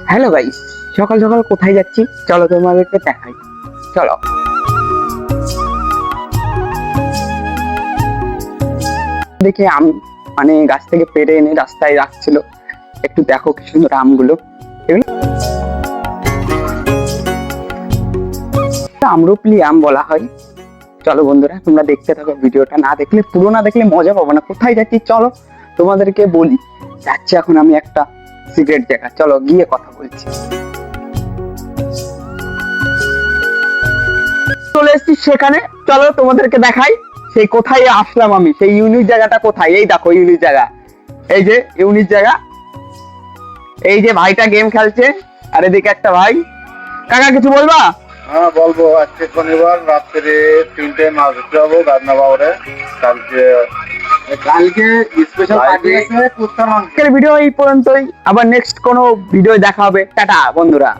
Hello guys, সকাল সকাল কোথায় যাচ্ছি চলো তোমাদেরকে দেখাই। চলো। দেখে আম মানে গাছ থেকে পেড়ে এনে রাস্তায় রাখছিল, একটু দেখো কি সুন্দর আমগুলো। এগুলো আম্রপলি আম বলা হয়। চলো বন্ধুরা, তোমরা দেখতে থাকো ভিডিওটা, না দেখলে পুরো না দেখলে মজা পাবো না। কোথায় যাচ্ছি চলো তোমাদেরকে বলি। যাচ্ছি এখন আমি একটা সিক্রেট জায়গা, চলো গিয়ে কথা বলছি। চলে এসেছি সেখানে, চলো তোমাদেরকে দেখাই সেই কোথায় আসলাম আমি, সেই ইউনিক জায়গাটা কোথায়। এই দেখো ইউনিক জায়গা, এই যে ইউনিক জায়গা। এই যে ভাইটা গেম খেলছে, আর এদিকে একটা ভাই। কাকা কিছু বলবা? হ্যাঁ বলবো, আজকে শনিবার রাত্রে 3টায় মাছ ধরতে যাবো গাদনা বাবরে। কালকে কালকে স্পেশাল পার্টি আছে কুত্তার মাংস। আজকের ভিডিও এই পর্যন্তই, আবার নেক্সট কোনো ভিডিও দেখা হবে। টাটা বন্ধুরা।